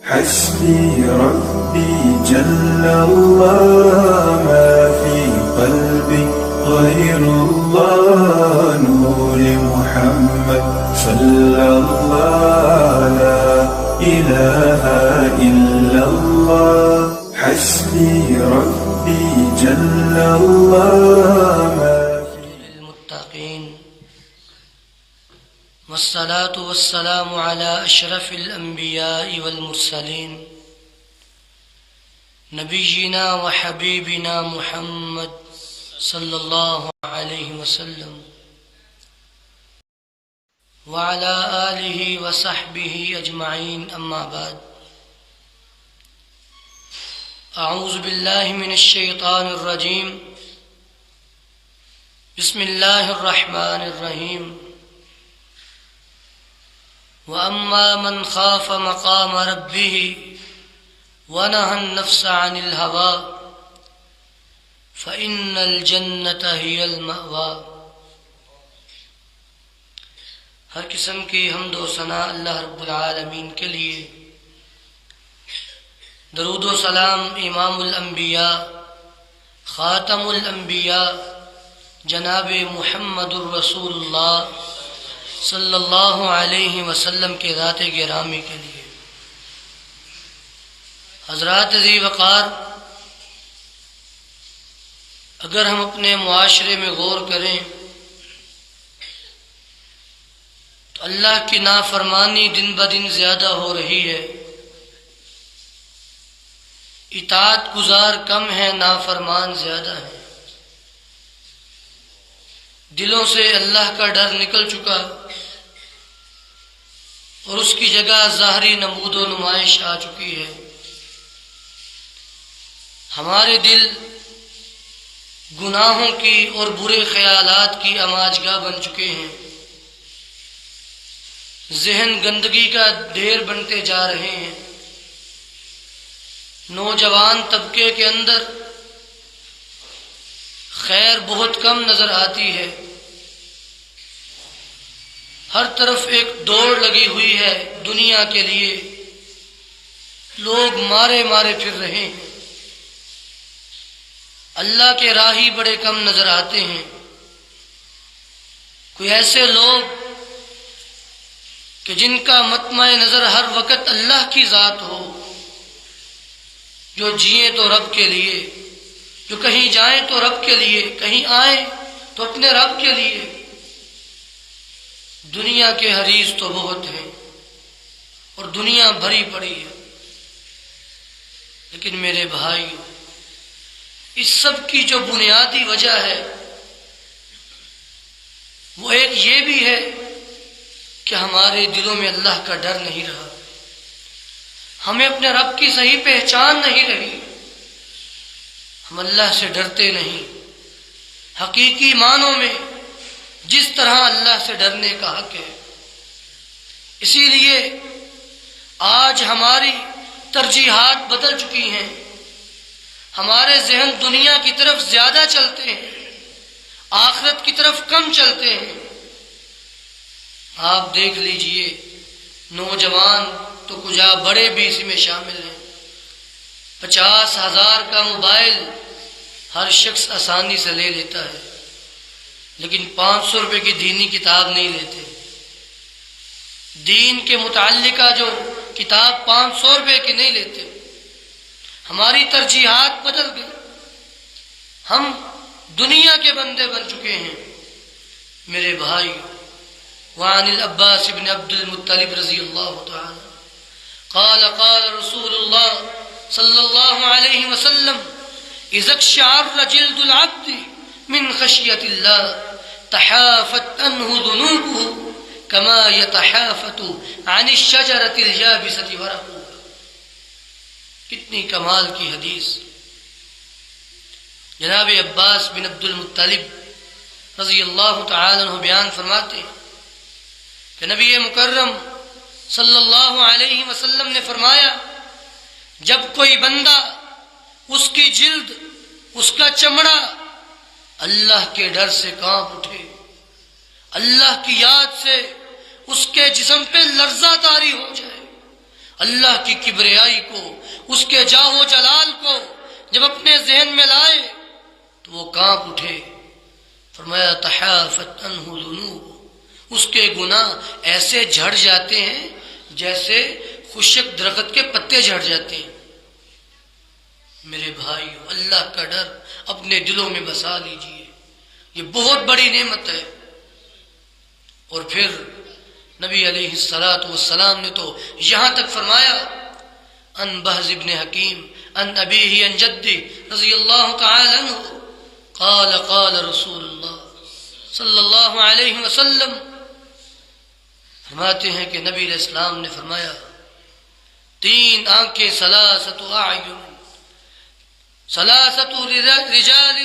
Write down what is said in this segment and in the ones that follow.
حسبي ربي جل الله ما في قلبي غير الله نور محمد صلى الله لا إله إلا الله حسبي ربي جل الله ما للمتقين والصلاة والسلام على أشرف الأنبياء والمرسلين نبينا وحبيبنا محمد صلى الله عليه وسلم وعلى آله وصحبه أجمعين أما بعد أعوذ بالله من الشيطان الرجيم بسم الله الرحمن الرحيم وأما من خاف مقام ربه ونهى النفس عن الهوى فإن الجنة هي المأوى۔ ہر قسم کی حمد و ثنا اللہ رب العالمین کے لیے، درود و سلام امام الانبیاء خاتم الانبیاء جناب محمد الرسول اللہ صلی اللہ علیہ وسلم کے ذات گرامی کے لیے۔ حضرات ذی وقار، اگر ہم اپنے معاشرے میں غور کریں تو اللہ کی نافرمانی دن بدن زیادہ ہو رہی ہے، اطاعت گزار کم ہے، نافرمان زیادہ ہے۔ دلوں سے اللہ کا ڈر نکل چکا اور اس کی جگہ ظاہری نمود و نمائش آ چکی ہے۔ ہمارے دل گناہوں کی اور برے خیالات کی اماجگاہ بن چکے ہیں، ذہن گندگی کا ڈھیر بنتے جا رہے ہیں۔ نوجوان طبقے کے اندر خیر بہت کم نظر آتی ہے، ہر طرف ایک دوڑ لگی ہوئی ہے دنیا کے لیے، لوگ مارے مارے پھر رہے ہیں، اللہ کے راہی بڑے کم نظر آتے ہیں۔ کوئی ایسے لوگ کہ جن کا مطمع نظر ہر وقت اللہ کی ذات ہو، جو جئیں تو رب کے لیے، جو کہیں جائیں تو رب کے لیے، کہیں آئیں تو اپنے رب کے لیے۔ دنیا کے حریص تو بہت ہیں اور دنیا بھری پڑی ہے، لیکن میرے بھائی، اس سب کی جو بنیادی وجہ ہے وہ ایک یہ بھی ہے کہ ہمارے دلوں میں اللہ کا ڈر نہیں رہا، ہمیں اپنے رب کی صحیح پہچان نہیں رہی، ہم اللہ سے ڈرتے نہیں حقیقی معنوں میں جس طرح اللہ سے ڈرنے کا حق ہے۔ اسی لیے آج ہماری ترجیحات بدل چکی ہیں، ہمارے ذہن دنیا کی طرف زیادہ چلتے ہیں، آخرت کی طرف کم چلتے ہیں۔ آپ دیکھ لیجئے، نوجوان تو کجا بڑے بھی اسی میں شامل ہیں، 50,000 کا موبائل ہر شخص آسانی سے لے لیتا ہے، لیکن 500 روپے کی دینی کتاب نہیں لیتے۔ دین کے متعلقہ جو کتاب 500 روپے کی نہیں لیتے۔ ہماری ترجیحات بدل گئی، ہم دنیا کے بندے بن چکے ہیں۔ میرے بھائی، وعن العباس بن عبد المطلب رضی اللہ تعالی قال قال رسول اللہ صلی اللہ علیہ وسلم اذا اقشعر جلد العبد من خشیت اللہ تحافت عنہ ذنوبہ کما یتحافت عن الشجرۃ الجابسۃ ورقها۔ کتنی کمال کی حدیث۔ جناب عباس بن عبد المطلب رضی اللہ تعالی عنہ بیان فرماتے ہیں کہ نبی مکرم صلی اللہ علیہ وسلم نے فرمایا، جب کوئی بندہ، اس کی جلد، اس کا چمڑا اللہ کے ڈر سے کانپ اٹھے، اللہ کی یاد سے اس کے جسم پہ لرزہ طاری ہو جائے، اللہ کی کبریائی کو، اس کے جاہ و جلال کو جب اپنے ذہن میں لائے تو وہ کانپ اٹھے۔ فرمایا تحافت عنہ ذنوب، اس کے گناہ ایسے جھڑ جاتے ہیں جیسے خشک درخت کے پتے جھڑ جاتے ہیں۔ میرے بھائیو، اللہ کا ڈر اپنے دلوں میں بسا لیجئے، یہ بہت بڑی نعمت ہے۔ اور پھر نبی علیہ السلام نے تو یہاں تک فرمایا ان بہز ابن حکیم ان ابیہ ان جدی رضی اللہ تعالی عنہ قال قال رسول اللہ صلی اللہ علیہ وسلم، فرماتے ہیں کہ نبی علیہ السلام نے فرمایا تین آنکھیں، ثلاثۃ اعین، ثلاثۃ رجال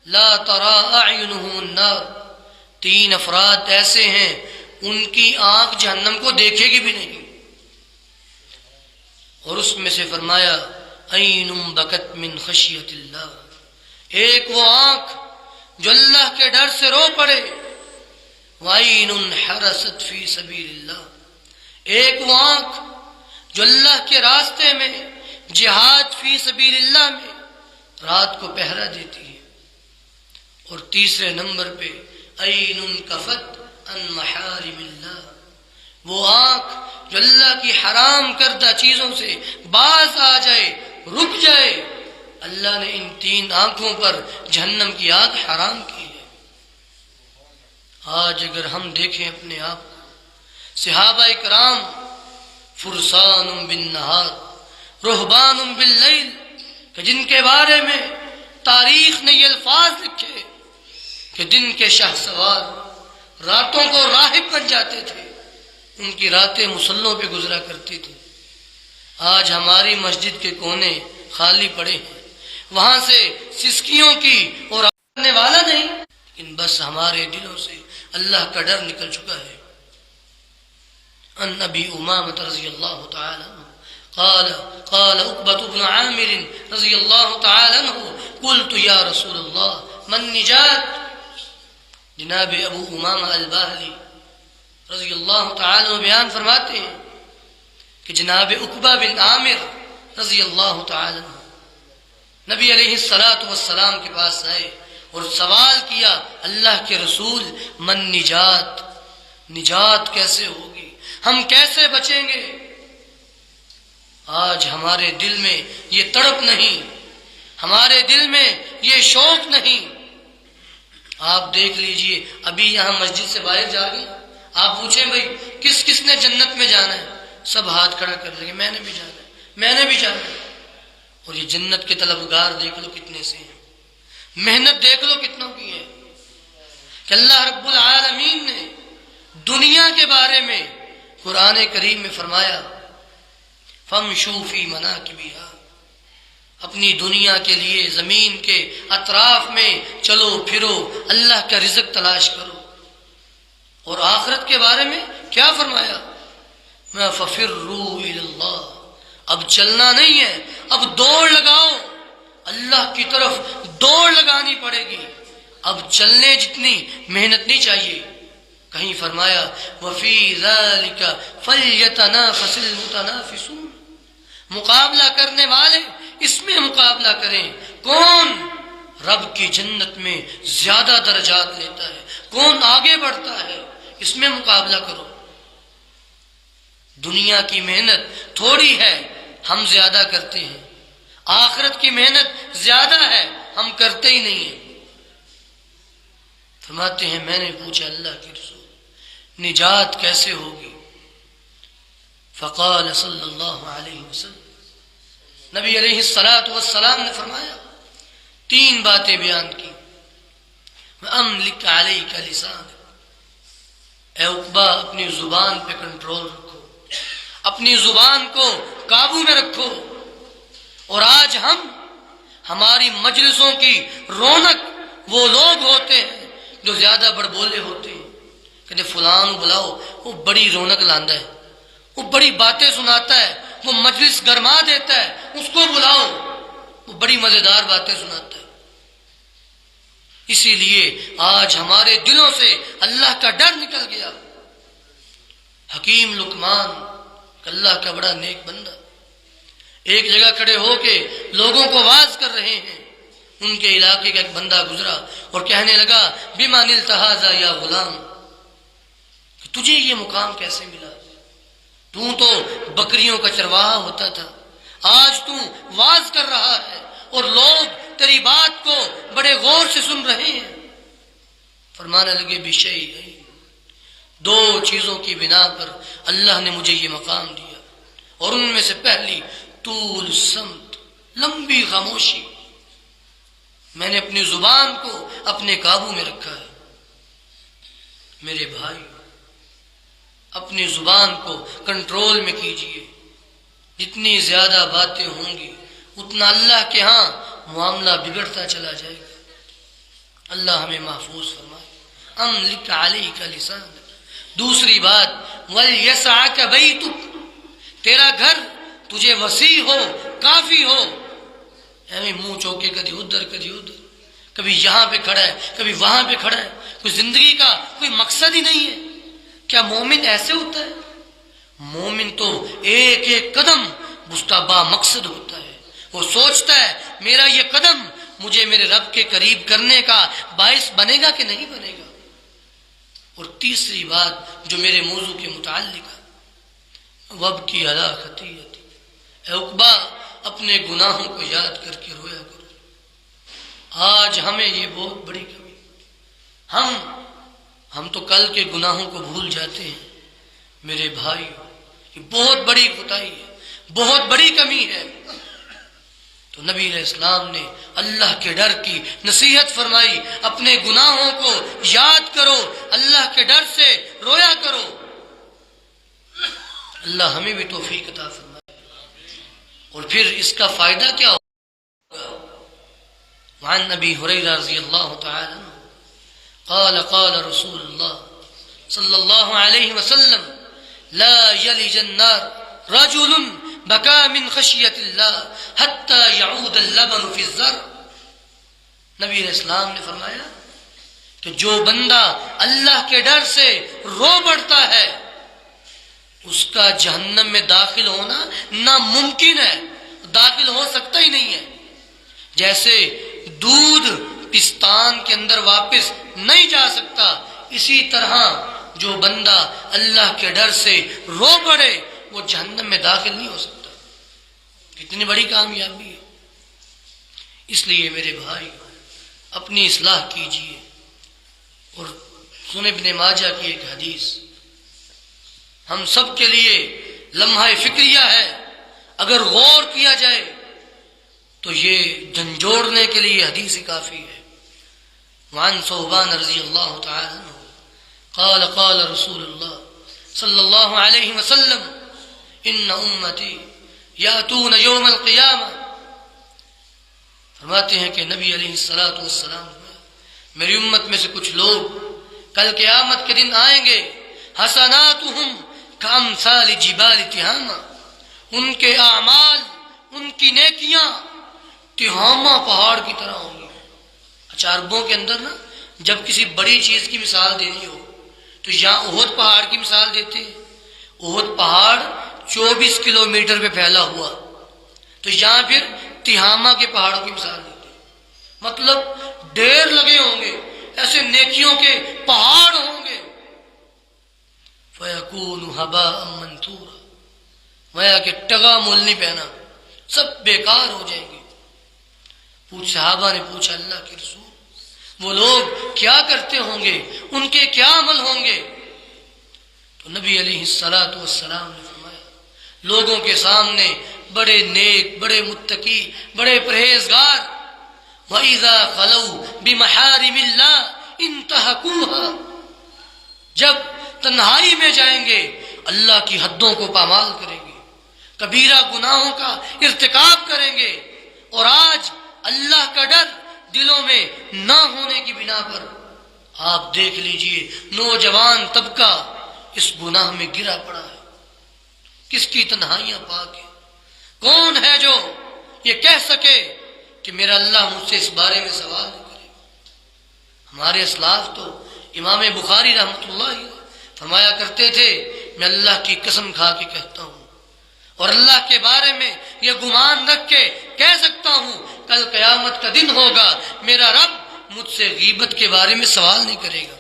لا ترى اعینهم النار، تین افراد ایسے ہیں ان کی آنکھ جہنم کو دیکھے گی بھی نہیں۔ اور اس میں سے فرمایا عین بکت من خشیت اللہ، ایک وہ آنکھ جو اللہ کے ڈر سے رو پڑے، وعین حرست فی سبیل اللہ، ایک وہ آنکھ جو اللہ کے راستے میں جہاد فی سبیل اللہ میں رات کو پہرا دیتی ہے۔ اور تیسرے نمبر پہ عین کفت ان محارم اللہ، وہ آنکھ جو اللہ کی حرام کردہ چیزوں سے باز آ جائے، رک جائے۔ اللہ نے ان تین آنکھوں پر جہنم کی آگ حرام کی ہے۔ آج اگر ہم دیکھیں اپنے آپ کو، صحابہ اکرام فرسان بالنہار رہبان باللیل، کہ جن کے بارے میں تاریخ نے یہ الفاظ لکھے کہ دن کے شاہ سوار راتوں کو راہب بن جاتے تھے، ان کی راتیں مصلوں پہ گزرا کرتی تھی۔ آج ہماری مسجد کے کونے خالی پڑے ہیں، وہاں سے سسکیوں کی اور آنے والا نہیں، لیکن بس ہمارے دلوں سے اللہ کا ڈر نکل چکا ہے۔ ان ابی امامہ رضی اللہ تعالی عنہ قال قال عقبۃ بن عامر رضی اللہ تعالی عنہ قلت یا رسول اللہ من نجات، جناب ابو امامہ الباہلی رضی اللہ تعالی عنہ بیان فرماتے ہیں کہ جناب عقبہ بن عامر رضی اللہ تعالی عنہ نبی علیہ السلام کے پاس آئے اور سوال کیا اللہ کے رسول من نجات، نجات کیسے ہوگی، ہم کیسے بچیں گے؟ آج ہمارے دل میں یہ تڑپ نہیں، ہمارے دل میں یہ شوق نہیں۔ آپ دیکھ لیجئے، ابھی یہاں مسجد سے باہر جا گئے، آپ پوچھیں بھائی کس کس نے جنت میں جانا ہے، سب ہاتھ کھڑا کر لیں گے میں نے بھی جانا ہے، میں نے بھی جانا ہے۔ اور یہ جنت کے طلبگار دیکھ لو کتنے سے ہیں، محنت دیکھ لو کتنوں کی ہے، کہ اللہ رب العالمین نے دنیا کے بارے میں قرآن کریم میں فرمایا فَامْشُوا فِي مَنَاكِبِهَا، اپنی دنیا کے لیے زمین کے اطراف میں چلو پھرو، اللہ کا رزق تلاش کرو۔ اور آخرت کے بارے میں کیا فرمایا؟ فَفِرُّوا إِلَى اللَّهِ، اب چلنا نہیں ہے، اب دوڑ لگاؤ، اللہ کی طرف دوڑ لگانی پڑے گی، اب چلنے جتنی محنت نہیں چاہیے۔ کہیں فرمایا وَفِي ذَلِكَ فَلْيَتَنَافَسِ الْمُتَنَافِسُونَ، مقابلہ کرنے والے اس میں مقابلہ کریں، کون رب کی جنت میں زیادہ درجات لیتا ہے، کون آگے بڑھتا ہے، اس میں مقابلہ کرو۔ دنیا کی محنت تھوڑی ہے، ہم زیادہ کرتے ہیں، آخرت کی محنت زیادہ ہے، ہم کرتے ہی نہیں ہیں۔ فرماتے ہیں میں نے پوچھا اللہ کی رسول نجات کیسے ہوگی؟ فقال صلی اللہ علیہ وسلم، نبی علیہ السلام نے فرمایا، تین باتیں بیان کی۔ املک علیک لسانک، اے عقبہ اپنی زبان پہ کنٹرول رکھو، اپنی زبان کو قابو میں رکھو۔ اور آج ہماری مجلسوں کی رونق وہ لوگ ہوتے ہیں جو زیادہ بڑبولے ہوتے ہیں، کہتے فلان بلاؤ، وہ بڑی رونق لاندہ ہے، وہ بڑی باتیں سناتا ہے، وہ مجلس گرما دیتا ہے، اس کو بلاؤ، وہ بڑی مزیدار باتیں سناتا ہے۔ اسی لیے آج ہمارے دلوں سے اللہ کا ڈر نکل گیا۔ حکیم لقمان اللہ کا بڑا نیک بندہ ایک جگہ کھڑے ہو کے لوگوں کو واعظ کر رہے ہیں. ان کے علاقے کا ایک بندہ گزرا اور کہنے لگا بما نلت ھذا یا غلام، کہ تجھے یہ مقام کیسے ملا؟ تو بکریوں کا چرواہا ہوتا تھا، آج تو واعظ کر رہا ہے اور لوگ تیری بات کو بڑے غور سے سن رہے ہیں. فرمانے لگے بشیء، دو چیزوں کی بنا پر اللہ نے مجھے یہ مقام دیا، اور ان میں سے پہلی طول الصمت، لمبی خاموشی. میں نے اپنی زبان کو اپنے قابو میں رکھا ہے. میرے بھائی، اپنی زبان کو کنٹرول میں کیجئے. جتنی زیادہ باتیں ہوں گی اتنا اللہ کے ہاں معاملہ بگڑتا چلا جائے گا. اللہ ہمیں محفوظ فرمائے. املک علیک لسانک. دوسری بات ولیسعک بیتک، تیرا گھر تجھے وسیع ہو، کافی ہو. منہ چوکے کبھی ادھر کبھی ادھر، کبھی یہاں پہ کھڑا ہے کبھی وہاں پہ کھڑا ہے. کوئی زندگی کا کوئی مقصد ہی نہیں ہے. کیا مومن ایسے ہوتا ہے؟ مومن تو ایک ایک قدم مستبا مقصد ہوتا ہے. وہ سوچتا ہے میرا یہ قدم مجھے میرے رب کے قریب کرنے کا باعث بنے گا کہ نہیں بنے گا. اور تیسری بات جو میرے موضوع کے متعلق ہے، وابکی علی خطیئتی، اے عقبہ اپنے گناہوں کو یاد کر کے رویا کرو. آج ہمیں یہ بہت بڑی کمی، ہم تو کل کے گناہوں کو بھول جاتے ہیں. میرے بھائی، یہ بہت بڑی کوتاہی ہے، بہت بڑی کمی ہے. تو نبی علیہ السلام نے اللہ کے ڈر کی نصیحت فرمائی. اپنے گناہوں کو یاد کرو، اللہ کے ڈر سے رویا کرو. اللہ ہمیں بھی توفیق عطا فرمائے. اور پھر اس کا فائدہ کیا ہوگا؟ وعن ابی ہریرہ رضی اللہ تعالی عنہ قال قال رسول اللہ صلی اللہ علیہ وسلم لا یلج النار رجل بکا من خشیت اللہ حتی یعود اللبن فی الزر. نبی علیہ السلام نے فرمایا کہ جو بندہ اللہ کے ڈر سے رو پڑتا ہے اس کا جہنم میں داخل ہونا ناممکن ہے، داخل ہو سکتا ہی نہیں ہے. جیسے دودھ پستان کے اندر واپس نہیں جا سکتا، اسی طرح جو بندہ اللہ کے ڈر سے رو پڑے وہ جہنم میں داخل نہیں ہو سکتا. کتنی بڑی کامیابی ہے. اس لیے میرے بھائی اپنی اصلاح کیجئے. اور سنن ابن ماجہ کی ایک حدیث ہم سب کے لیے لمحہ فکریہ ہے. اگر غور کیا جائے تو یہ جھنجھوڑنے کے لیے حدیث کافی ہے. وعن ثوبان رضی اللہ تعالی عنہ قال قال رسول اللہ صلی اللہ علیہ وسلم ان امتی یاتون یوم القیامہ. فرماتے ہیں کہ نبی علیہ السلام میری امت میں سے کچھ لوگ کل قیامت کے دن آئیں گے. حسناتہم کامثال جبال تہامہ، ان کے اعمال، ان کی نیکیاں تہامہ پہاڑ کی طرح ہوں گی. اچھا، عربوں کے اندر نا جب کسی بڑی چیز کی مثال دینی ہو تو یہاں احد پہاڑ کی مثال دیتے ہیں. احد پہاڑ 24 کلومیٹر پہ پھیلا ہوا، تو یہاں پھر تہامہ کے پہاڑوں کی مثال دیتے ہیں. مطلب ڈھیر لگے ہوں گے، ایسے نیکیوں کے پہاڑ ہوں گے. فَيَكُونُ هَبَاءً مَنْثُورًا، ویا کہ ٹگا مول نہیں پہنا، سب بیکار ہو جائیں گے. صحابہ نے پوچھا اللہ کے رسول وہ لوگ کیا کرتے ہوں گے، ان کے کیا عمل ہوں گے؟ تو نبی علیہ السلام نے فرمایا لوگوں کے سامنے بڑے نیک، بڑے متقی، بڑے پرہیزگار. وَإِذَا خَلَوْا بِمَحَارِمِ اللَّهِ انتهكوها، جب تنہائی میں جائیں گے اللہ کی حدوں کو پامال کریں گے، کبیرہ گناہوں کا ارتکاب کریں گے. اور آج اللہ کا ڈر دلوں میں نہ ہونے کی بنا پر آپ دیکھ لیجئے نوجوان طبقہ اس گناہ میں گرا پڑا ہے. کس کی تنہائیاں پاک ہیں؟ کون ہے جو یہ کہہ سکے کہ میرا اللہ مجھ سے اس بارے میں سوال نہ کرے؟ ہمارے اسلاف تو امام بخاری رحمۃ اللہ فرمایا کرتے تھے میں اللہ کی قسم کھا کے کہتا ہوں اور اللہ کے بارے میں یہ گمان رکھ کے کہہ سکتا ہوں کل قیامت کا دن ہوگا میرا رب مجھ سے غیبت کے بارے میں سوال نہیں کرے گا۔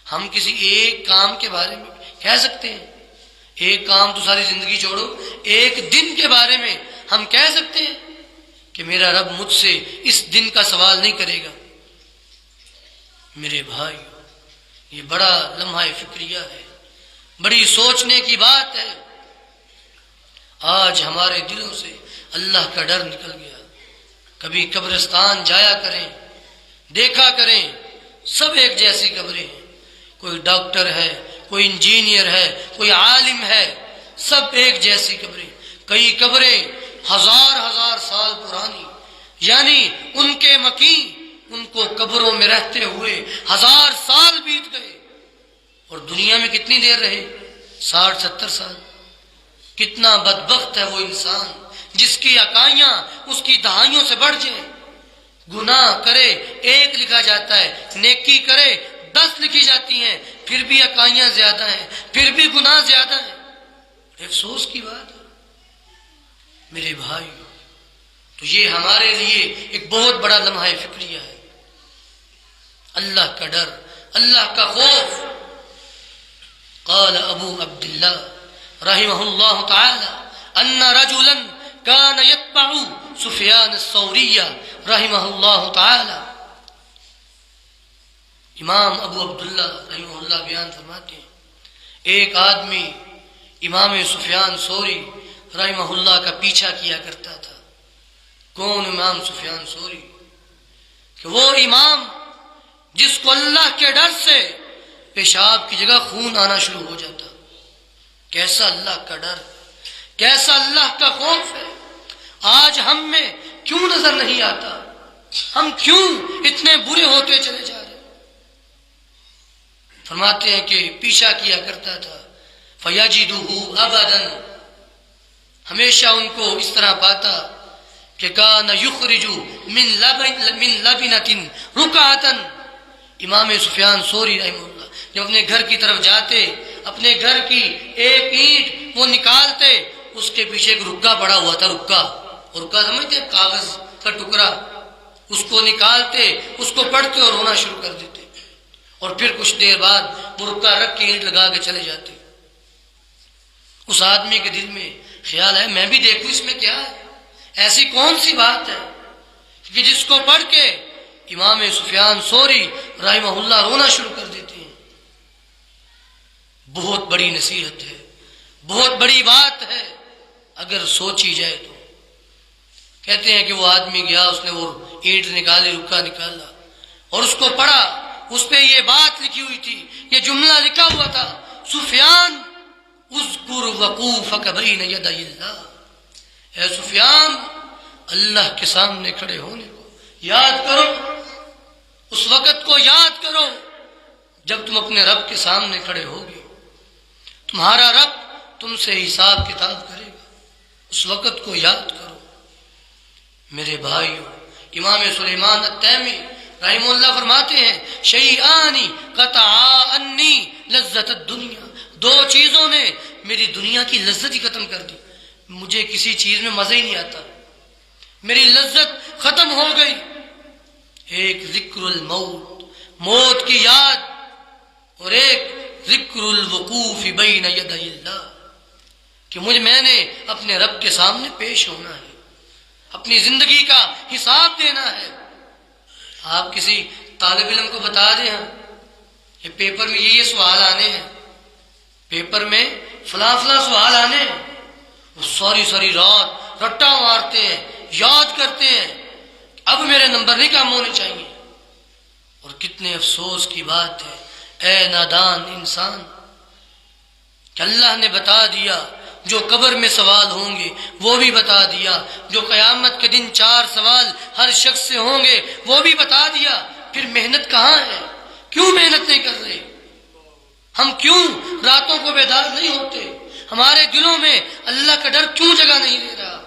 ہم کسی ایک کام کے بارے میں کہہ سکتے ہیں، ایک کام تو ساری زندگی چھوڑو، ایک دن کے بارے میں ہم کہہ سکتے ہیں کہ میرا رب مجھ سے اس دن کا سوال نہیں کرے گا۔ میرے بھائی، یہ بڑا لمحہ فکریہ ہے، بڑی سوچنے کی بات ہے۔ آج ہمارے دلوں سے اللہ کا ڈر نکل گیا۔ کبھی قبرستان جایا کریں، دیکھا کریں، سب ایک جیسی قبریں ہیں، کوئی ڈاکٹر ہے، کوئی انجینئر ہے، کوئی عالم ہے، سب ایک جیسی قبریں۔ کئی قبریں ہزار سال پرانی، یعنی ان کے مکین ان کو قبروں میں رہتے ہوئے 1000 سال بیت گئے، اور دنیا میں کتنی دیر رہے؟ 60-70 سال۔ کتنا بدبخت ہے وہ انسان جس کی اکائیاں اس کی دہائیوں سے بڑھ جائیں۔ گناہ کرے 1 لکھا جاتا ہے، نیکی کرے 10 لکھی جاتی ہیں، پھر بھی اکائیاں زیادہ ہیں، پھر بھی گناہ زیادہ ہیں۔ افسوس کی بات ہے میرے بھائی۔ تو یہ ہمارے لیے ایک بہت بڑا لمحہ فکریہ ہے، اللہ کا ڈر، اللہ کا خوف۔ قال ابو عبداللہ رحمہ اللہ تعالی ان رجلا كان يتبع سفیان الثوری رحمہ اللہ تعالی۔ امام ابو عبداللہ رحمہ اللہ بیان فرماتے ہیں ایک آدمی امام سفیان ثوری رحمہ اللہ کا پیچھا کیا کرتا تھا۔ کون امام سفیان ثوری؟ کہ وہ امام جس کو اللہ کے ڈر سے پیشاب کی جگہ خون آنا شروع ہو جاتا۔ کیسا اللہ کا ڈر، کیسا اللہ کا خوف ہے۔ آج ہم میں کیوں نظر نہیں آتا؟ ہم کیوں اتنے برے ہوتے چلے جا رہے؟ فرماتے ہیں کہ پیچھا کیا کرتا تھا، فَيَجِدُهُ أَبَدًا، ہمیشہ ان کو اس طرح پاتا کہ کان یخرج من لبنۃ رکعۃ۔ امام سفیان ثوری رحمہ اللہ جب اپنے گھر کی طرف جاتے، اپنے گھر کی ایک اینٹ وہ نکالتے، اس کے پیچھے ایک رکا پڑا ہوا تھا۔ رکا سمجھتے ہیں؟ کاغذ کا ٹکڑا۔ اس کو نکالتے، اس کو پڑھتے اور رونا شروع کر دیتے، اور پھر کچھ دیر بعد وہ رکا رکھ کے اینٹ لگا کے چلے جاتے۔ اس آدمی کے دل میں خیال ہے میں بھی دیکھوں اس میں کیا ہے، ایسی کون سی بات ہے کہ جس کو پڑھ کے امام سفیان ثوری رحمہ اللہ رونا شروع کر دیتے ہیں۔ بہت بڑی نصیحت ہے، بہت بڑی بات ہے اگر سوچی جائے تو۔ کہتے ہیں کہ وہ آدمی گیا، اس نے وہ اینٹ نکالی، رکا نکالا اور اس کو پڑھا۔ اس پہ یہ بات لکھی ہوئی تھی، یہ جملہ لکھا ہوا تھا، سفیان اذکر وقوفک بین یدی اللہ۔ اے سفیان، اللہ کے سامنے کھڑے ہونے کو یاد کرو، اس وقت کو یاد کرو جب تم اپنے رب کے سامنے کھڑے ہوگے، تمہارا رب تم سے حساب کتاب کرے گا، اس وقت کو یاد کرو۔ میرے بھائیو، امام سلیمان التیمی رحمہ اللہ فرماتے ہیں شیئان قطعا انی لذت الدنیا، 2 چیزوں نے میری دنیا کی لذت ہی ختم کر دی۔ مجھے کسی چیز میں مزہ ہی نہیں آتا، میری لذت ختم ہو گئی۔ ایک ذکر الموت، موت کی یاد، اور ایک ذکر الوقوف بین یدی اللہ، کہ میں نے اپنے رب کے سامنے پیش ہونا ہے، اپنی زندگی کا حساب دینا ہے۔ آپ کسی طالب علم کو بتا دیں یہ پیپر میں یہ سوال آنے ہیں، پیپر میں فلاں سوال آنے ہیں، وہ ساری رات رٹا مارتے ہیں، یاد کرتے ہیں، اب میرے نمبر نہیں کم ہونے چاہیے۔ اور کتنے افسوس کی بات ہے اے نادان انسان کہ اللہ نے بتا دیا جو قبر میں سوال ہوں گے وہ بھی بتا دیا، جو قیامت کے دن 4 سوال ہر شخص سے ہوں گے وہ بھی بتا دیا، پھر محنت کہاں ہے؟ کیوں محنت نہیں کر رہے؟ ہم کیوں راتوں کو بیدار نہیں ہوتے؟ ہمارے دلوں میں اللہ کا ڈر کیوں جگہ نہیں لے رہا؟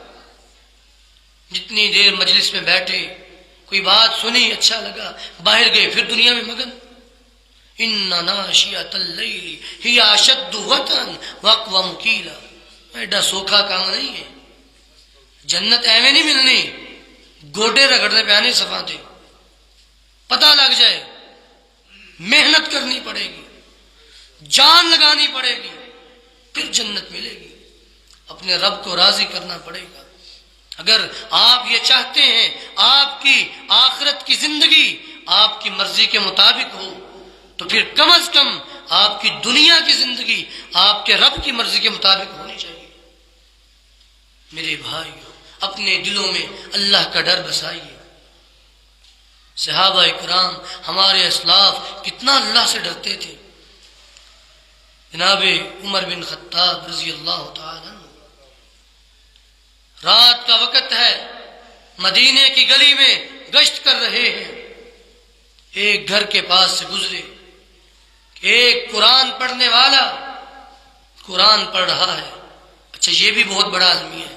جتنی دیر مجلس میں بیٹھے، کوئی بات سنی، اچھا لگا، باہر گئے، پھر دنیا میں مگن۔ ان ناشئۃ اللیل ہی اشد وطئا واقوم قیلا، ایڈا سوکھا کام نہیں ہے. جنت ایویں نہیں ملنی گوڈے رگڑنے پہ آنے صفا دے. پتہ لگ جائے محنت کرنی پڑے گی, جان لگانی پڑے گی, پھر جنت ملے گی. اپنے رب کو راضی کرنا پڑے گا. اگر آپ یہ چاہتے ہیں آپ کی آخرت کی زندگی آپ کی مرضی کے مطابق ہو تو پھر کم از کم آپ کی دنیا کی زندگی آپ کے رب کی مرضی کے مطابق ہونی چاہیے. میرے بھائیو, اپنے دلوں میں اللہ کا ڈر بسائیے. صحابہ کرام ہمارے اسلاف کتنا اللہ سے ڈرتے تھے. جناب عمر بن خطاب رضی اللہ تعالی عنہ, رات کا وقت ہے, مدینے کی گلی میں گشت کر رہے ہیں. ایک گھر کے پاس سے گزرے, ایک قرآن پڑھنے والا قرآن پڑھ رہا ہے. اچھا, یہ بھی بہت بڑا آدمی ہے.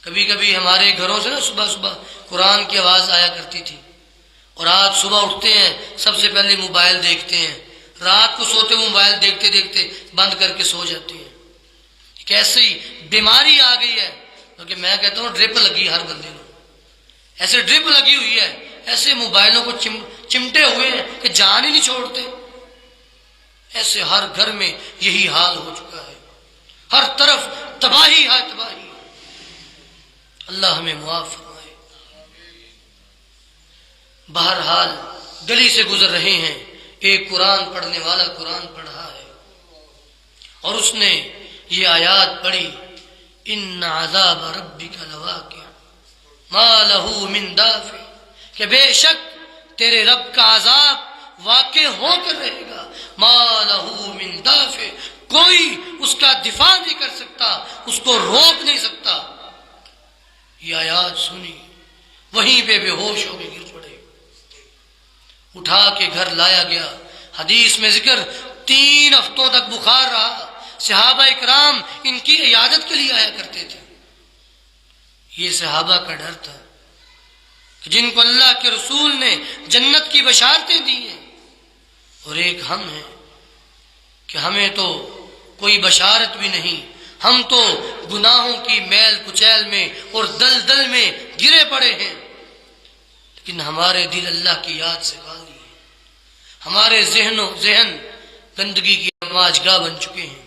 کبھی کبھی ہمارے گھروں سے نا صبح صبح قرآن کی آواز آیا کرتی تھی, اور آج صبح اٹھتے ہیں سب سے پہلے موبائل دیکھتے ہیں, رات کو سوتے ہوئے موبائل دیکھتے دیکھتے بند کر کے سو جاتے ہیں. ایک ایسی بیماری آ گئی ہے, کیونکہ میں کہتا ہوں ڈرپ لگی ہر بندے کو, ایسے ڈرپ لگی ہوئی ہے, ایسے موبائلوں کو چمٹے ہوئے ہیں کہ جان ہی نہیں چھوڑتے. ایسے ہر گھر میں یہی حال ہو چکا ہے, ہر طرف تباہی ہے تباہی. اللہ ہمیں معاف فرمائے. بہرحال گلی سے گزر رہے ہیں, ایک قرآن پڑھنے والا قرآن پڑھ رہا ہے, اور اس نے یہ آیات پڑھی, ان عذاب ربک لواقع ما له من دافع, کہ بے شک تیرے رب کا عذاب واقع ہو کر رہے گا. ما له من دافع, کوئی اس کا دفاع نہیں کر سکتا, اس کو روک نہیں سکتا. یہ آیات سنی, وہیں پہ بے ہوش ہو کے گر پڑے. اٹھا کے گھر لایا گیا. حدیث میں ذکر 3 ہفتوں تک بخار رہا. صحابہ اکرام ان کی عیادت کے لیے آیا کرتے تھے. یہ صحابہ کا ڈر تھا کہ جن کو اللہ کے رسول نے جنت کی بشارتیں دی ہیں, اور ایک ہم ہیں کہ ہمیں تو کوئی بشارت بھی نہیں, ہم تو گناہوں کی میل کچیل میں اور دلدل میں گرے پڑے ہیں. لیکن ہمارے دل اللہ کی یاد سے خالی ہیں, ہمارے ذہن گندگی کی ماجگاہ بن چکے ہیں.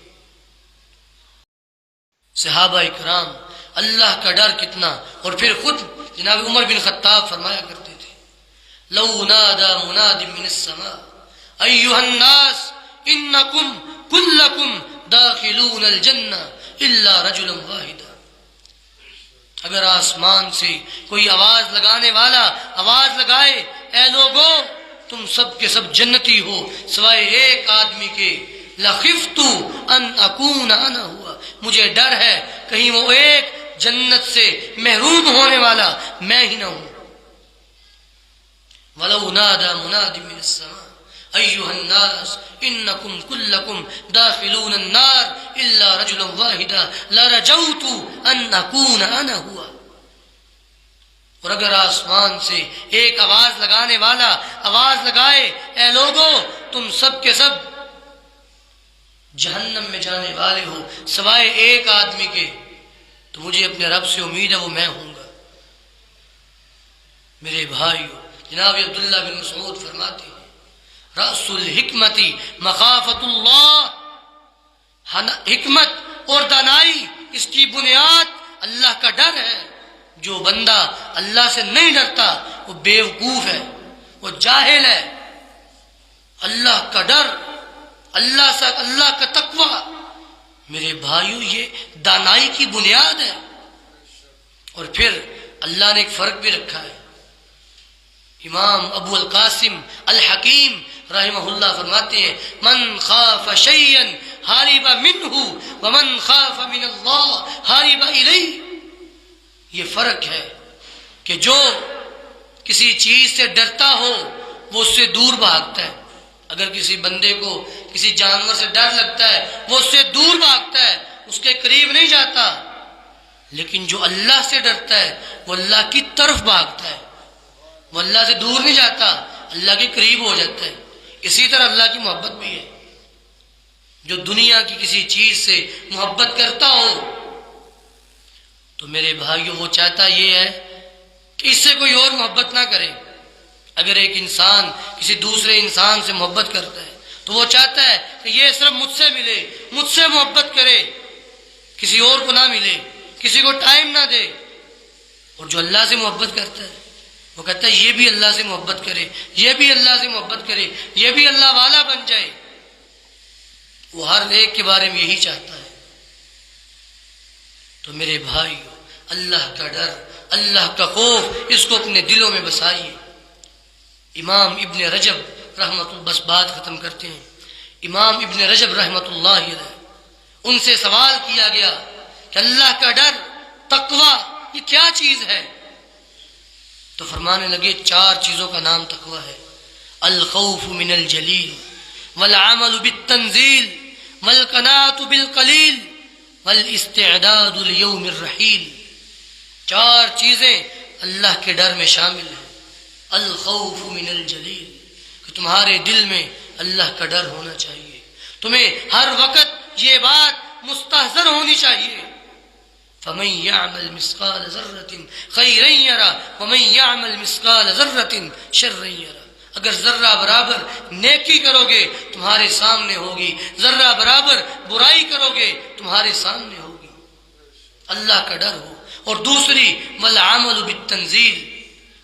صحابہ کرام اللہ کا ڈر کتنا. اور پھر خود جناب عمر بن خطاب فرمایا کرتے تھے, لو نادى مناد من السماء ایھا الناس انکم کلکم داخلون الجنہ الا رجلا واحدا. اگر آسمان سے کوئی آواز لگانے والا آواز لگائے, اے لوگو تم سب کے سب جنتی ہو سوائے ایک آدمی کے, لخفت ان اکون انا ہوا, مجھے ڈر ہے کہیں وہ ایک جنت سے محروم ہونے والا میں ہی نہ ہوں. ولو نادى مناد من السماء ایھا الناس انکم کلکم داخلون النار الا رجلا واحدا لرجوت ان اکون انا ہوا. اور اگر آسمان سے ایک آواز لگانے والا آواز لگائے, اے لوگو تم سب کے سب جہنم میں جانے والے ہو سوائے ایک آدمی کے, تو مجھے اپنے رب سے امید ہے وہ میں ہوں گا. میرے بھائیو, جناب عبداللہ بن مسعود فرماتے ہیں, رأس الحکمت مخافت اللہ, حکمت اور دانائی اس کی بنیاد اللہ کا ڈر ہے. جو بندہ اللہ سے نہیں ڈرتا وہ بیوقوف ہے, وہ جاہل ہے. اللہ کا ڈر, اللہ کا تقوی میرے بھائیو یہ دانائی کی بنیاد ہے. اور پھر اللہ نے ایک فرق بھی رکھا ہے. امام ابو القاسم الحکیم رحمہ اللہ فرماتے ہیں, من خاف شیئا ہارب منہ ومن خاف من اللہ ہارب الیہ. یہ فرق ہے کہ جو کسی چیز سے ڈرتا ہو وہ اس سے دور بھاگتا ہے. اگر کسی بندے کو کسی جانور سے ڈر لگتا ہے وہ اس سے دور بھاگتا ہے, اس کے قریب نہیں جاتا. لیکن جو اللہ سے ڈرتا ہے وہ اللہ کی طرف بھاگتا ہے, وہ اللہ سے دور نہیں جاتا, اللہ کے قریب ہو جاتا ہے. اسی طرح اللہ کی محبت بھی ہے. جو دنیا کی کسی چیز سے محبت کرتا ہو تو میرے بھائیوں وہ چاہتا یہ ہے کہ اس سے کوئی اور محبت نہ کرے۔ اگر ایک انسان کسی دوسرے انسان سے محبت کرتا ہے تو وہ چاہتا ہے کہ یہ صرف مجھ سے ملے، مجھ سے محبت کرے، کسی اور کو نہ ملے، کسی کو ٹائم نہ دے۔ اور جو اللہ سے محبت کرتا ہے وہ کہتا ہے یہ بھی اللہ سے محبت کرے، یہ بھی اللہ سے محبت کرے، یہ بھی اللہ والا بن جائے۔ وہ ہر ایک کے بارے میں یہی چاہتا ہے۔ تو میرے بھائیو، اللہ کا ڈر، اللہ کا خوف، اس کو اپنے دلوں میں بسائیے۔ امام ابن رجب رحمت اللہ، بس بات ختم کرتے ہیں، امام ابن رجب رحمت اللہ علیہ، ان سے سوال کیا گیا کہ اللہ کا ڈر، تقوی، یہ کیا چیز ہے؟ تو فرمانے لگے 4 چیزوں کا نام تقوی ہے: الخوف من الجلیل، والعمل بالتنزیل، والقناعۃ بالقلیل، والاستعداد لیوم الرحیل۔ 4 چیزیں اللہ کے ڈر میں شامل ہیں۔ الخوف من الجلیل، کہ تمہارے دل میں اللہ کا ڈر ہونا چاہیے، تمہیں ہر وقت یہ بات مستحضر ہونی چاہیے۔ فمن يعمل مثقال ذرة خيرا يرى ومن يعمل مثقال ذرة شرا يرى۔ اگر ذرہ برابر نیکی کرو گے تمہارے سامنے ہوگی، ذرہ برابر برائی کرو گے تمہارے سامنے ہوگی۔ اللہ کا ڈر ہو۔ اور دوسری، والعمل بالتنزیل،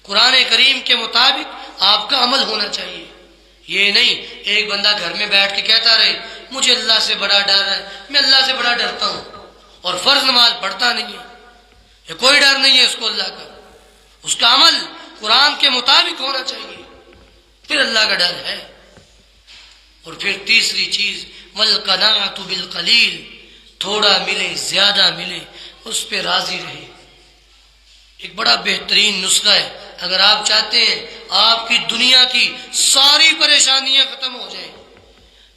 قرآن کریم کے مطابق آپ کا عمل ہونا چاہیے۔ یہ نہیں ایک بندہ گھر میں بیٹھ کے کہتا رہے مجھے اللہ سے بڑا ڈر ہے، میں اللہ سے بڑا ڈرتا ہوں، اور فرض نماز پڑھتا نہیں ہے، یہ کوئی ڈر نہیں ہے اس کو اللہ کا۔ اس کا عمل قرآن کے مطابق ہونا چاہیے، پھر اللہ کا ڈر ہے۔ اور پھر تیسری چیز، والقناعۃ بالقلیل، تھوڑا ملے زیادہ ملے اس پہ راضی رہے۔ ایک بڑا بہترین نسخہ ہے، اگر آپ چاہتے ہیں آپ کی دنیا کی ساری پریشانیاں ختم ہو جائیں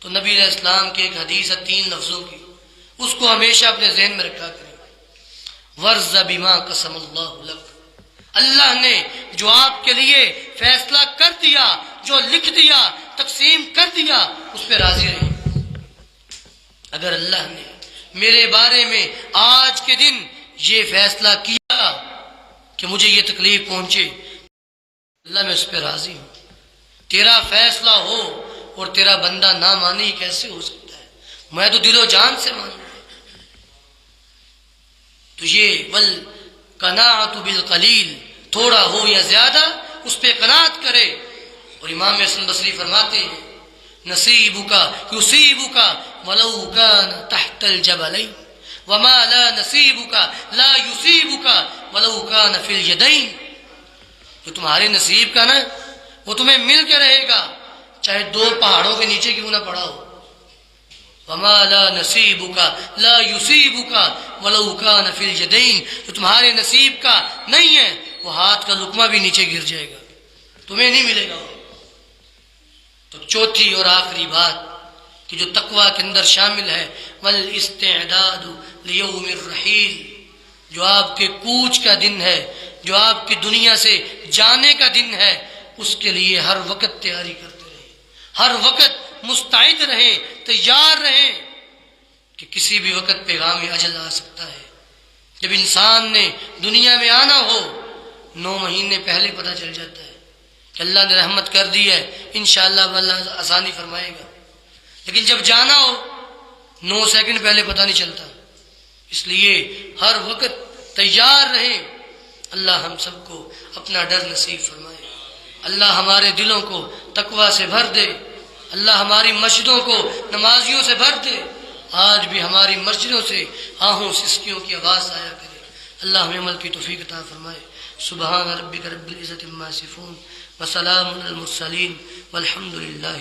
تو نبی علیہ السلام کی ایک حدیث ہے 3 لفظوں کی، اس کو ہمیشہ اپنے ذہن میں رکھا کریں۔ ورض بما قسم اللہ لک، اللہ نے جو آپ کے لیے فیصلہ کر دیا، جو لکھ دیا، تقسیم کر دیا، اس پہ راضی رہیں۔ اگر اللہ نے میرے بارے میں آج کے دن یہ فیصلہ کیا کہ مجھے یہ تکلیف پہنچے، اللہ میں اس پہ راضی ہوں۔ تیرا فیصلہ ہو اور تیرا بندہ نہ مانے، کیسے ہو سکتا ہے؟ میں تو دل و جان سے مانوں۔ تو یہ والقناعۃ بالقلیل، تھوڑا ہو یا زیادہ اس پہ قناعت کرے۔ اور امام حسن بصری فرماتے ہیں نصیبک یصیبک ولو کان تحت الجبلین وما لا نصیبک لا یصیبک ولو کان فی الیدین۔ جو تمہارے نصیب کا نا وہ تمہیں مل کے رہے گا، چاہے 2 پہاڑوں کے نیچے کیوں نہ پڑا ہو۔ وما لا نصیبک لا یصیبک ولو کان فی الیدین، جو تمہارے نصیب کا نہیں ہے وہ ہاتھ کا لقمہ بھی نیچے گر جائے گا، تمہیں نہیں ملے گا۔ تو چوتھی اور آخری بات کہ جو تقوی کے اندر شامل ہے، والاستعداد لیوم الرحیل، جو آپ کے کوچ کا دن ہے، جو آپ کی دنیا سے جانے کا دن ہے، اس کے لیے ہر وقت تیاری کرتے رہیں، ہر وقت مستعد رہیں، تیار رہیں کہ کسی بھی وقت پیغام اجل آ سکتا ہے۔ جب انسان نے دنیا میں آنا ہو 9 مہینے پہلے پتہ چل جاتا ہے کہ اللہ نے رحمت کر دی ہے، انشاءاللہ اللہ آسانی فرمائے گا، لیکن جب جانا ہو 9 سیکنڈ پہلے پتہ نہیں چلتا۔ اس لیے ہر وقت تیار رہیں۔ اللہ ہم سب کو اپنا ڈر نصیب فرمائے، اللہ ہمارے دلوں کو تقوی سے بھر دے، اللہ ہماری مسجدوں کو نمازیوں سے بھر دے۔ آج بھی ہماری مسجدوں سے آہوں سسکیوں کی آواز آیا کرے۔ اللہ ہمیں عمل کی توفیق عطا فرمائے۔ سبحان ربک رب العزت عما یصفون وسلام علی المرسلین والحمد للہ۔